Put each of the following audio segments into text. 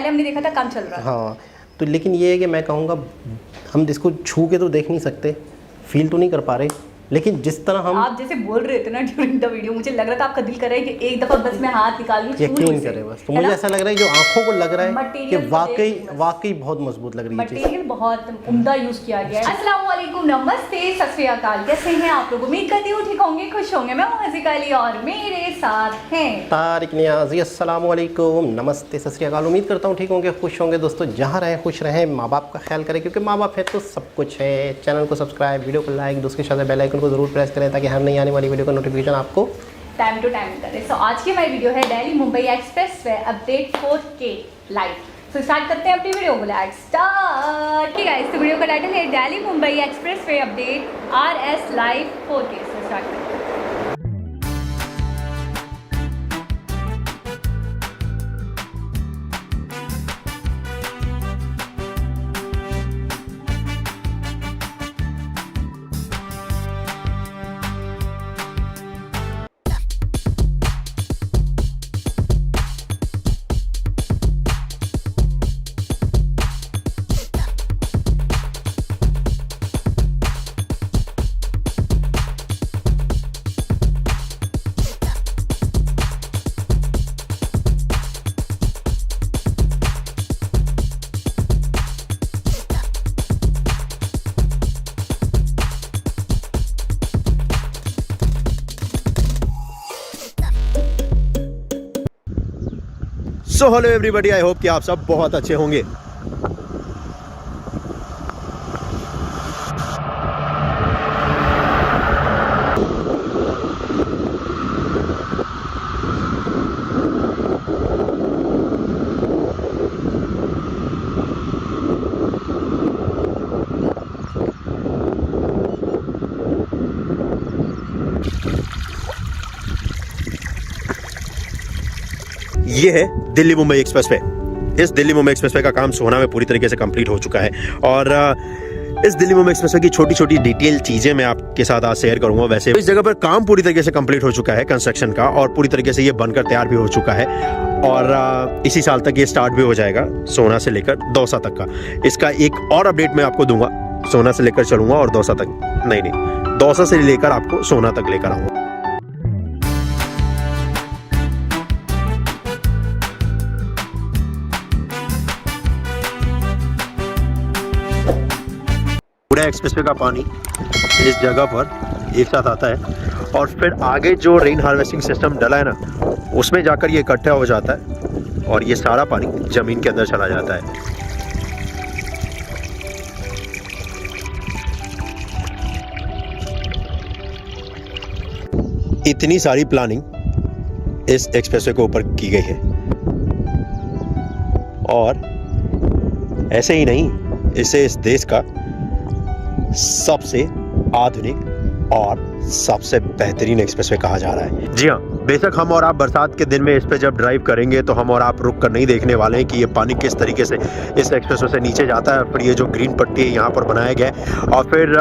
पहले हमने देखा था कम चल रहा था। हाँ, तो लेकिन ये है कि मैं कहूँगा हम इसको छू के तो देख नहीं सकते, फील तो नहीं कर पा रहे, लेकिन जिस तरह हम आप जैसे बोल रहे थे ना ड्यूरिंग द वीडियो, मुझे लग रहा था आपका दिल कर रहा है कि एक दफ़ा बस मैं हाथ निकाल लूं, यकीन करें बस। तो मुझे ऐसा लग रहा है जो आंखों को लग रहा है कि मटेरियल वाकई बहुत मजबूत लग रही है चीज़। मटेरियल बहुत उम्दा यूज़ किया गया है। अस्सलाम वालेकुम, नमस्ते, सत श्री अकाल, कैसे हैं आप लोग? उम्मीद करती हूँ ठीक होंगे, खुश होंगे। मैं हूँ हज़ीका अली और मेरे साथ हैं तारिक नियाज़ी। अस्सलाम वालेकुम, नमस्ते, सत श्री अकाल। उम्मीद करता हूँ ठीक होंगे, खुश होंगे। दोस्तों जहाँ रहें खुश रहें, माँ बाप का ख्याल करें, क्योंकि माँ बाप है तो सब कुछ है। चैनल को सब्सक्राइब, वीडियो को लाइक, दूसरे साथ बेल आइकन को ज़रूर प्रेस करें ताकि हर नई आने वाली वीडियो का नोटिफिकेशन आपको टाइम टू टाइम करें। सो आज की हमारी वीडियो है Delhi Mumbai express way update 4K live. तो स्टार्ट करते हैं अपनी वीडियो को। Let's start. ठीक है, इस वीडियो का टाइटल है Delhi Mumbai express way update RS live 4K। से स्टार्ट करते हैं। So hello everybody, I hope कि आप सब बहुत अच्छे होंगे। ये है दिल्ली मुंबई एक्सप्रेसवे। इस दिल्ली मुंबई एक्सप्रेसवे का काम सोहना में पूरी तरीके से कंप्लीट हो चुका है और इस दिल्ली मुंबई एक्सप्रेसवे की छोटी छोटी डिटेल चीजें मैं आपके साथ आज शेयर करूंगा। वैसे इस जगह पर काम पूरी तरीके से कंप्लीट हो चुका है कंस्ट्रक्शन का, और पूरी तरीके से ये बनकर तैयार भी हो चुका है और इसी साल तक ये स्टार्ट भी हो जाएगा सोहना से लेकर दौसा तक का। इसका एक और अपडेट मैं आपको दूंगा। सोहना से लेकर चलूंगा और दौसा तक नहीं, दौसा से लेकर आपको सोहना तक लेकर आऊंगा। पूरा एक्सप्रेसवे का पानी इस जगह पर एक साथ आता है और फिर आगे जो रेन हार्वेस्टिंग सिस्टम डला है ना, उसमें जाकर ये इकट्ठा हो जाता है और ये सारा पानी जमीन के अंदर चला जाता है। इतनी सारी प्लानिंग इस एक्सप्रेसवे के ऊपर की गई है और ऐसे ही नहीं, इसे इस देश का सबसे आधुनिक और सबसे बेहतरीन एक्सप्रेसवे कहा जा रहा है। जी हाँ, बेशक हम और आप बरसात के दिन में इस पे जब ड्राइव करेंगे तो हम और आप रुक कर नहीं देखने वाले हैं कि ये पानी किस तरीके से इस एक्सप्रेसवे से नीचे जाता है। फिर ये जो ग्रीन पट्टी है यहाँ पर बनाया गया है और फिर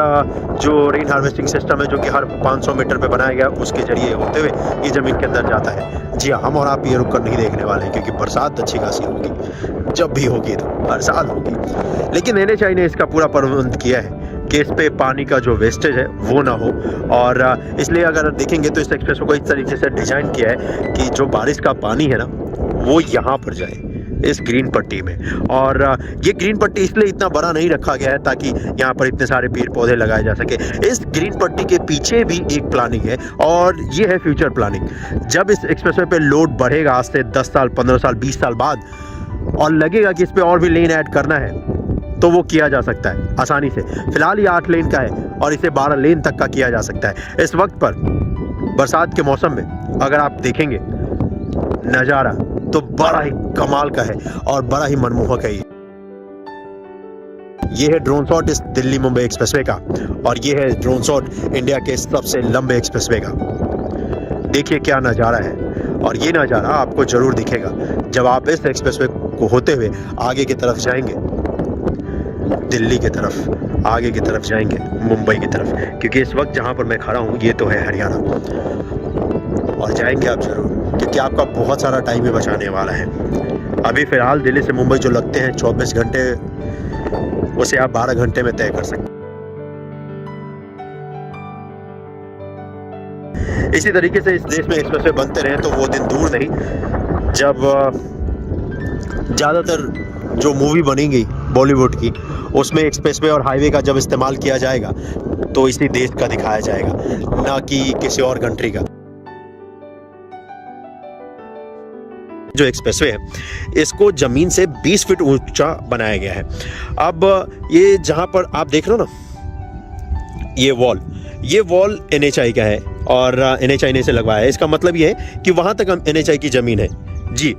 जो रेन हार्वेस्टिंग सिस्टम है जो कि हर 500 मीटर पे बनाया गया, उसके जरिए होते हुए ये जमीन के अंदर जाता है। जी हाँ, हम और आप ये रुक कर नहीं देखने वाले हैं क्योंकि बरसात अच्छी खासी होगी, जब भी होगी तो हर साल होगी। लेकिन NHAI ने इसका पूरा प्रबंध किया है कि इस पे पानी का जो वेस्टेज है वो ना हो, और इसलिए अगर देखेंगे तो इस एक्सप्रेसवे को इस तरीके से डिजाइन किया है कि जो बारिश का पानी है ना वो यहाँ पर जाए इस ग्रीन पट्टी में। और ये ग्रीन पट्टी इसलिए इतना बड़ा नहीं रखा गया है ताकि यहाँ पर इतने सारे पेड़ पौधे लगाए जा सके। इस ग्रीन पट्टी के पीछे भी एक प्लानिंग है और ये है फ्यूचर प्लानिंग। जब इस एक्सप्रेसवे पे लोड बढ़ेगा आज से 10 साल, 15 साल, 20 साल बाद, और लगेगा कि इस पे और भी लेन ऐड करना है, तो वो किया जा सकता है आसानी से। फिलहाल ये 8 लेन का है और इसे 12 लेन तक का किया जा सकता है। इस वक्त पर बरसात के मौसम में अगर आप देखेंगे नज़ारा तो बड़ा ही कमाल का है और बड़ा ही मनमोहक है। ये है ड्रोन शॉट इस दिल्ली मुंबई एक्सप्रेसवे का और ये है ड्रोन शॉट इंडिया के सबसे लंबे एक्सप्रेसवे का। देखिए क्या नज़ारा है, और ये नज़ारा आपको जरूर दिखेगा जब आप इस एक्सप्रेसवे को होते हुए आगे की तरफ जाएंगे, दिल्ली की तरफ, आगे की तरफ जाएंगे मुंबई की तरफ। क्योंकि इस वक्त जहाँ पर मैं खड़ा हूँ ये तो है हरियाणा, और जाएंगे आप जरूर क्योंकि आपका बहुत सारा टाइम ही बचाने वाला है। अभी फ़िलहाल दिल्ली से मुंबई जो लगते हैं 24 घंटे, उसे आप 12 घंटे में तय कर सकते हैं। इसी तरीके से इस देश में एक्सप्रेसवे बनते रहे तो वो दिन दूर नहीं जब ज़्यादातर जो मूवी बनेंगी बॉलीवुड की, उसमें एक्सप्रेसवे और हाईवे का जब इस्तेमाल किया जाएगा तो इसी देश का दिखाया जाएगा, ना कि किसी और कंट्री का। जो एक्सप्रेसवे है इसको ज़मीन से 20 फीट ऊंचा बनाया गया है। अब ये जहाँ पर आप देख रहे हो ना, ये वॉल NHI का है और NHI ने इसे लगवाया है। इसका मतलब ये है कि वहाँ तक NHI की ज़मीन है जी।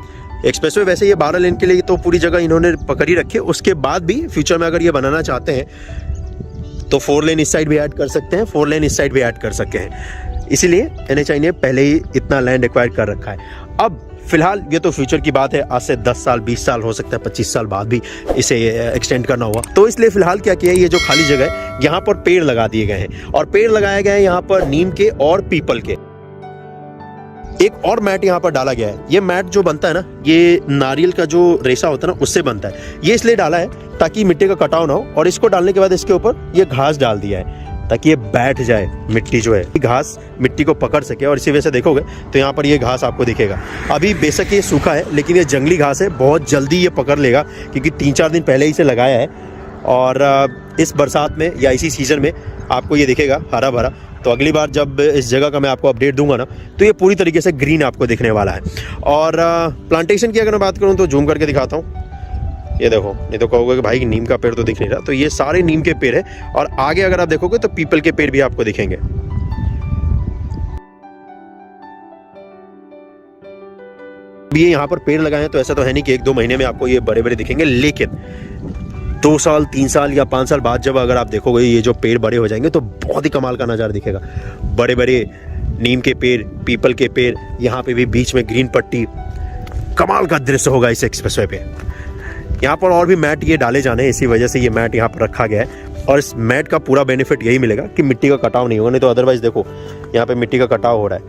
एक्सप्रेसवे वैसे ये 12 लेन के लिए तो पूरी जगह इन्होंने पकड़ी रखी है। उसके बाद भी फ्यूचर में अगर ये बनाना चाहते हैं तो 4 लेन इस साइड भी ऐड कर सकते हैं, 4 लेन इस साइड भी ऐड कर सकते हैं। इसीलिए NHI ने पहले ही इतना लैंड एक्वायर कर रखा है। अब फिलहाल ये तो फ्यूचर की बात है, आज से 10 साल 20 साल हो सकता है 25 साल बाद भी इसे एक्सटेंड करना हुआ। तो इसलिए फिलहाल क्या किया है, ये जो खाली जगह है यहाँ पर पेड़ लगा दिए गए हैं और पेड़ लगाए गए हैं यहाँ पर नीम के और पीपल के। एक और मैट यहाँ पर डाला गया है। ये मैट जो बनता है ना, ये नारियल का जो रेशा होता है ना उससे बनता है। ये इसलिए डाला है ताकि मिट्टी का कटाव ना हो, और इसको डालने के बाद इसके ऊपर ये घास डाल दिया है ताकि ये बैठ जाए, मिट्टी जो है घास मिट्टी को पकड़ सके। और इसी वजह से देखोगे तो यहाँ पर ये घास आपको दिखेगा। अभी बेशक ये सूखा है लेकिन ये जंगली घास है, बहुत जल्दी ये पकड़ लेगा क्योंकि 3-4 दिन पहले ही से लगाया है। और इस बरसात में या इसी सीज़न में आपको ये दिखेगा हरा भरा। तो अगली बार जब इस जगह का मैं आपको अपडेट दूंगा ना तो ये पूरी तरीके से ग्रीन आपको दिखने वाला है। और प्लांटेशन की अगर मैं बात करूँ तो जूम करके दिखाता हूँ, ये देखो, नहीं तो कहोगे कि भाई नीम का पेड़ तो दिख नहीं रहा, तो ये सारे नीम के पेड़ है। और आगे अगर आप देखोगे तो पीपल के पेड़ भी आपको दिखेंगे। ये यहाँ पर पेड़ लगाए हैं तो ऐसा तो है नहीं कि 1-2 महीने में आपको ये बड़े बड़े दिखेंगे, लेकिन 2 साल 3 साल या 5 साल बाद जब अगर आप देखोगे ये जो पेड़ बड़े हो जाएंगे तो बहुत ही कमाल का नज़ारा दिखेगा। बड़े बड़े नीम के पेड़, पीपल के पेड़, यहाँ पे भी बीच में ग्रीन पट्टी, कमाल का दृश्य होगा इस एक्सप्रेसवे पे। यहाँ पर और भी मैट ये डाले जाने हैं, इसी वजह से ये मैट यहाँ पर रखा गया है। और इस मैट का पूरा बेनिफिट यही मिलेगा कि मिट्टी का कटाव नहीं होगा, नहीं तो अदरवाइज देखो यहाँ पे मिट्टी का कटाव हो रहा है।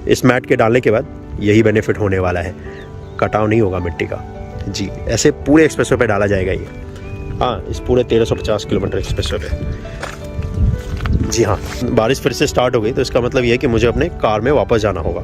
इस मैट के डालने के बाद यही बेनिफिट होने वाला है, कटाव नहीं होगा मिट्टी का जी। ऐसे पूरे एक्सप्रेसवे पे डाला जाएगा ये, हाँ, इस पूरे 1350 किलोमीटर एक्सप्रेसवे पे जी। हाँ, बारिश फिर से स्टार्ट हो गई तो इसका मतलब ये है कि मुझे अपने कार में वापस जाना होगा।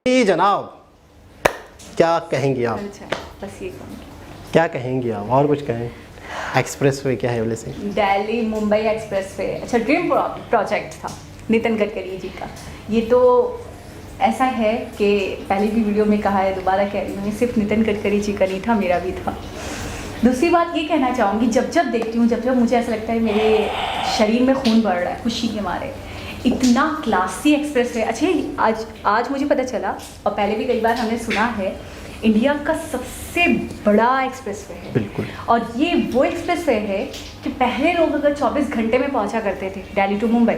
जी जनाब, क्या कहेंगे आप? अच्छा, बस ये कहूँगी। क्या कहेंगे आप, और कुछ कहें? एक्सप्रेसवे क्या है बोले से? दिल्ली मुंबई एक्सप्रेसवे अच्छा ड्रीम प्रोजेक्ट था नितिन गडकरी जी का। ये तो ऐसा है कि पहले भी वीडियो में कहा है, दोबारा कह रही हूँ, सिर्फ नितिन गडकरी जी का नहीं था, मेरा भी था। दूसरी बात ये कहना चाहूँगी, जब जब देखती हूँ, जब जब मुझे ऐसा लगता है मेरे शरीर में खून बढ़ रहा है खुशी के मारे। इतना क्लासी एक्सप्रेस वे। अच्छा, आज मुझे पता चला, और पहले भी कई बार हमने सुना है, इंडिया का सबसे बड़ा एक्सप्रेस वे है। बिल्कुल। और ये वो एक्सप्रेस वे है कि पहले लोग अगर 24 घंटे में पहुंचा करते थे दिल्ली टू मुंबई,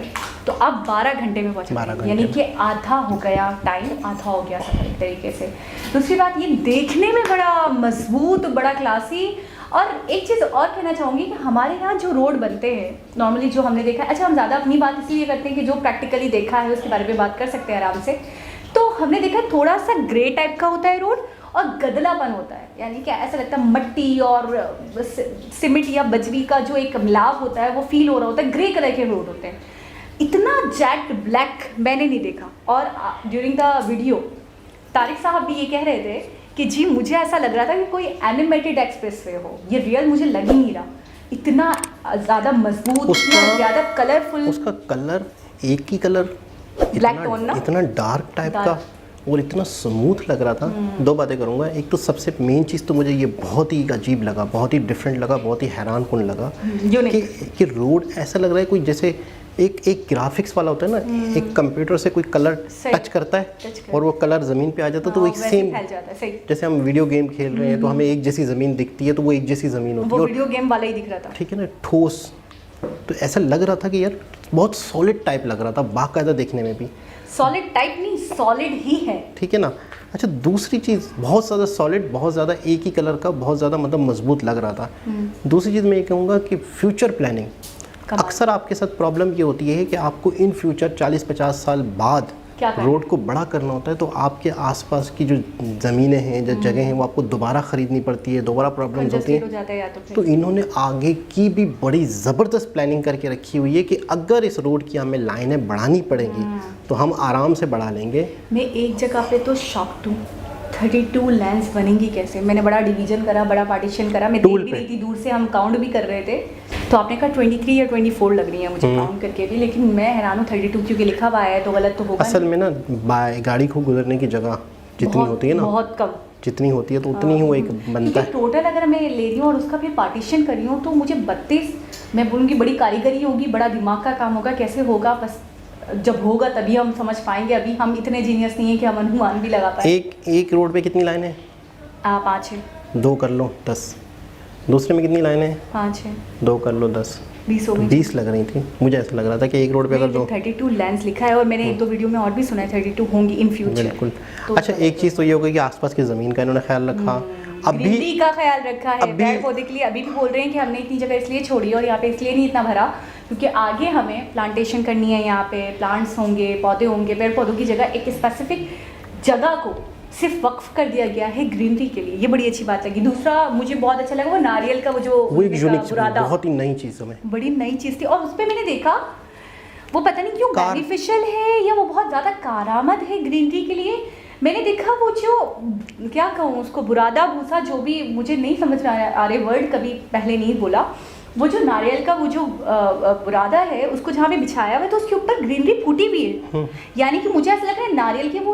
तो अब 12 घंटे में पहुंचा, यानी कि आधा हो गया टाइम, आधा हो गया सफर एक तरीके से। दूसरी बात, ये देखने में बड़ा मजबूत, बड़ा क्लासी। और एक चीज़ और कहना चाहूँगी कि हमारे यहाँ जो रोड बनते हैं नॉर्मली, जो हमने देखा है, अच्छा हम ज़्यादा अपनी बात इसलिए करते हैं कि जो प्रैक्टिकली देखा है उसके बारे में बात कर सकते हैं आराम से। तो हमने देखा थोड़ा सा ग्रे टाइप का होता है रोड, और गदलापन होता है, यानी कि ऐसा लगता है मट्टी और सीमेंट या बजरी का जो एक मिलाव होता है वो फील हो रहा होता है। ग्रे कलर के रोड होते हैं, इतना जेट ब्लैक मैंने नहीं देखा। और ड्यूरिंग द वीडियो तारिक साहब भी ये कह रहे थे कि जी मुझे ऐसा लग रहा था कि कोई एनिमेटेड एक्सप्रेस वे हो, ये रियल मुझे लग ही नहीं रहा। इतना ज़्यादा मजबूत, इतना ज़्यादा कलरफुल, उसका कलर एक ही कलर, ब्लैक टोन ना, इतना डार्क टाइप का और इतना स्मूथ लग रहा था। दो बातें करूँगा। एक तो सबसे मेन चीज़ तो मुझे ये बहुत ही अजीब लगा, बहुत ही डिफरेंट लगा, बहुत ही हैरान कुन लगा कि रोड ऐसा लग रहा है कोई जैसे एक ग्राफिक्स वाला होता है ना, एक कंप्यूटर से कोई कलर टच करता है और वो कलर ज़मीन पे आ जाता है, तो वो एक सेम, जैसे हम वीडियो गेम खेल रहे हैं तो हमें एक जैसी ज़मीन दिखती है, तो वो एक जैसी ज़मीन होती है, वीडियो गेम वाला ही दिख रहा था, ठीक है ना, ठोस। तो ऐसा लग रहा था कि यार बहुत सॉलिड टाइप लग रहा था, बाकायदा देखने में भी। सॉलिड टाइप नहीं, सॉलिड ही है, ठीक है ना। अच्छा, दूसरी चीज़, बहुत ज़्यादा सॉलिड, बहुत ज़्यादा एक ही कलर का, बहुत ज़्यादा मतलब मजबूत लग रहा था। दूसरी चीज़ मैं ये कहूँगा कि फ्यूचर प्लानिंग, अक्सर आपके साथ प्रॉब्लम ये होती है कि आपको इन फ्यूचर 40-50 साल बाद रोड को बड़ा करना होता है, तो आपके आसपास की जो ज़मीनें हैं, जो जगह हैं, वो आपको दोबारा ख़रीदनी पड़ती है, दोबारा प्रॉब्लम्स होती हैं। तो इन्होंने आगे की भी बड़ी ज़बरदस्त प्लानिंग करके रखी हुई है कि अगर इस रोड की हमें लाइनें बढ़ानी पड़ेंगी तो हम आराम से बढ़ा लेंगे। मैं एक जगह पे तो शॉक्ड हूँ, 32 लेन्स बनेंगी कैसे। मैंने बड़ा डिवीजन करा, बड़ा पार्टीशन करा, मैं देख भी रही थी दूर से, हम काउंट भी कर रहे थे, तो आपने कहा 23 या 24 लग रही है मुझे काउंट करके भी, लेकिन मैं हैरान हूँ 32 क्योंकि लिखा हुआ है, तो गलत तो होगा। असल में ना गाड़ी को गुजरने की जगह जितनी होती है ना, बहुत कम जितनी होती है, तो उतनी ही वो एक बनता है। टोटल अगर मैं ले रही हूँ और उसका फिर पार्टीशन कर रही हूँ, तो मुझे 32, मैं बोलूँगी बड़ी कारीगरी होगी, बड़ा दिमाग का काम होगा। कैसे होगा, बस जब होगा तभी हम समझ पाएंगे। अभी हम इतने जीनियस नहीं है कि हम अनुमान भी लगा पाए। एक रोड पे कितनी लाइन है? 5 है। 2 कर लो 10। दूसरे में कितनी लाइन है? 5 है। 2 कर लो 10। 20 लग रही थी। मुझे ऐसा लग रहा था कि एक रोड पे अगर 32 लेंस लिखा है, और मैंने 1-2 वीडियो में और भी सुना है 32 होंगी इन फ्यूचर। बिल्कुल। तो अच्छा, एक चीज़ तो ये हो गई कि आसपास की ज़मीन का इन्होंने ख्याल रखा, अभी का ख्याल रखा है, पेड़ पौधे के लिए अभी भी बोल रहे हैं कि हमने इतनी जगह इसलिए छोड़ी और यहाँ पे इसलिए नहीं इतना भरा क्योंकि आगे हमें प्लांटेशन करनी है, यहाँ पे प्लांट्स होंगे, पौधे होंगे, पेड़ पौधों की जगह एक स्पेसिफिक जगह को सिर्फ वक्फ कर दिया गया है ग्रीनरी के लिए। ये बड़ी अच्छी बात लगी। दूसरा मुझे बहुत अच्छा लगा वो नारियल का वो एक यूनिक, बहुत ही नई चीज़ हमें, बड़ी नई चीज़ थी। और उस पर मैंने देखा वो पता नहीं क्यों बेनिफिशियल है या वो बहुत ज़्यादा कारआमद है ग्रीनरी के लिए। मैंने देखा वो जो क्या कहूँ उसको, बुरादा भूसा, जो भी मुझे नहीं समझ में आ रहे वर्ड, कभी पहले नहीं बोला, वो जो नारियल का वो जो बुरादा है उसको जहाँ पे बिछाया हुआ है तो उसके ऊपर ग्रीनरी फूटी हुई है। यानी कि मुझे ऐसा लग रहा है नारियल के वो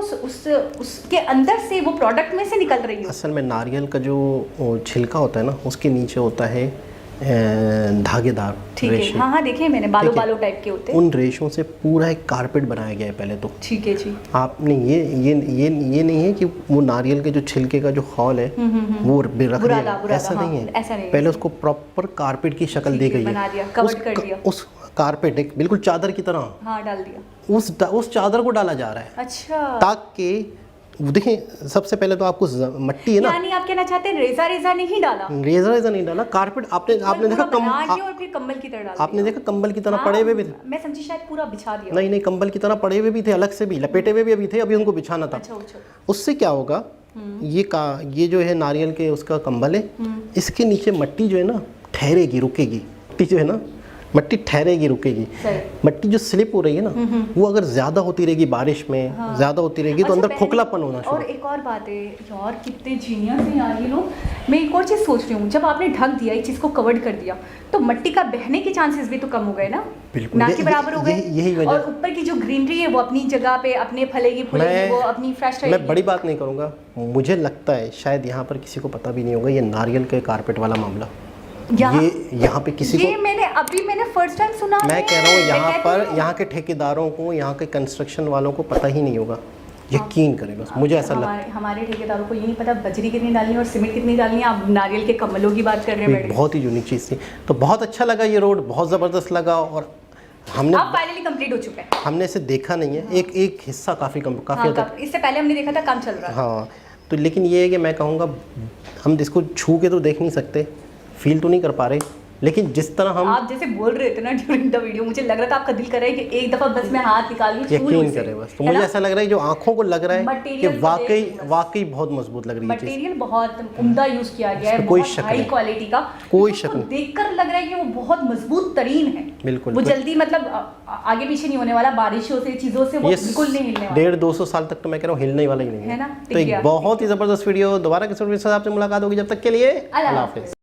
उसके अंदर से वो प्रोडक्ट में से निकल रही है। असल में नारियल का जो छिलका होता है ना, उसके नीचे होता है धागेदार रेशे। हाँ देखे मैंने, बालों टाइप के होते हैं। उन रेशों से पूरा एक कारपेट बनाया गया है पहले तो। ठीक है जी। आपने ये नहीं है कि वो नारियल के जो छिलके का जो खौल है वो रख दिया, ऐसा नहीं है। पहले उसको प्रॉपर कारपेट की शक्ल दी गई है। उस कारपेट एक बिल्कुल चादर की तरह डाल दिया, उस चादर को डाला जा रहा है। अच्छा। ताकि देखें, सबसे पहले तो आपको मट्टी है ना, यानी आप कहना चाहते हैं रेजा नहीं डाला, रेजा नहीं डाला, कारपेट आपने देखा और फिर कंबल की तरह डाला। आपने देखा कंबल की तरह पड़े हुए भी थे। मैं समझी शायद पूरा बिछा दिया। नहीं, कंबल की तरह पड़े हुए भी थे, अलग से भी लपेटे हुए भी अभी थे, अभी उनको बिछाना था। अच्छा। उससे क्या होगा, ये जो है नारियल के उसका कंबल है, इसके नीचे मट्टी जो है ना ठहरेगी, रुकेगी। मट्टी जो है ना, मट्टी ठहरेगी, रुकेगी। मट्टी जो स्लिप हो रही है ना, वो अगर ज़्यादा होती रहेगी बारिश में, ज़्यादा होती रहेगी तो अंदर खोखलापन होना शुरू। और एक और बात है यार, कितने जीनियस हैं यार ये लोग। मैं एक और चीज़ सोच रही हूँ, जब आपने ढक दिया, एक चीज़ को कवर्ड कर दिया, तो मिट्टी का बहने के चांसेस भी तो कम हो गए ना, बिल्कुल, ना के बराबर हो गए। यही वजह। और ऊपर की जो ग्रीनरी है वो अपनी जगह पे अपने फलेगी फूलेगी, वो अपनी फ्रेश रहेगी। मैं बड़ी बात नहीं करूँगा, मुझे लगता है शायद यहाँ पर किसी को पता भी नहीं होगा ये नारियल के कारपेट वाला मामला। ये यहाँ पे किसी को, मैंने फर्स्ट टाइम सुना। मैं कह रहा हूँ यहाँ पर यहाँ के ठेकेदारों को, यहाँ के कंस्ट्रक्शन वालों को पता ही नहीं होगा, यकीन करें बस, मुझे ऐसा लगता है। हमारे ठेकेदारों को ये नहीं पता बजरी कितनी डालनी है और सीमेंट कितनी डालनी है। आप नारियल के कमलों की बात कर रहे हैं, बहुत ही यूनिक चीज़ थी। तो बहुत अच्छा लगा ये रोड, बहुत ज़बरदस्त लगा, और हमने अब फाइनली कंप्लीट हो चुका है। हमने इसे देखा नहीं है, एक हिस्सा काफ़ी हद तक, इससे पहले हमने देखा था काम चल रहा था। हाँ, तो लेकिन ये है कि मैं कहूँगा हम इसको छू के तो देख नहीं सकते, फील तो नहीं कर पा रहे, लेकिन जिस तरह हम, आप जैसे बोल रहे थे ना ड्यूरिंग द वीडियो, मुझे लग रहा था आपका दिल कर रहा है कि एक दफ़ा बस मैं हाथ निकाल लूं, छू लूं यकीन इसे, करें बस। तो है मुझे ना? ऐसा लग रहा है जो आंखों को लग रहा है कि मटेरियल वाकई बहुत मजबूत लग रही है चीज़। मटेरियल बहुत उम्दा यूज किया गया है, इसमें कोई बहुत शक हाई नहीं, क्वालिटी का, कोई उसको शक नहीं। देखकर लग रहा है कि वो बहुत मजबूत तरीन है। बिल्कुल, वो जल्दी मतलब आगे पीछे नहीं होने वाला, बारिशों से चीजों से वो ये बिल्कुल नहीं हिलने वाला। 150-200 साल तक तो मैं कह रहा हूँ हिलने वाला ही नहीं है ना? तो एक बहुत ही ज़बरदस्त वीडियो, दोबारा किसी वीडियो से आपसे मुलाकात होगी, जब तक के लिए अल्लाह अल्लाह हाफ़िज़। हाफ़िज़।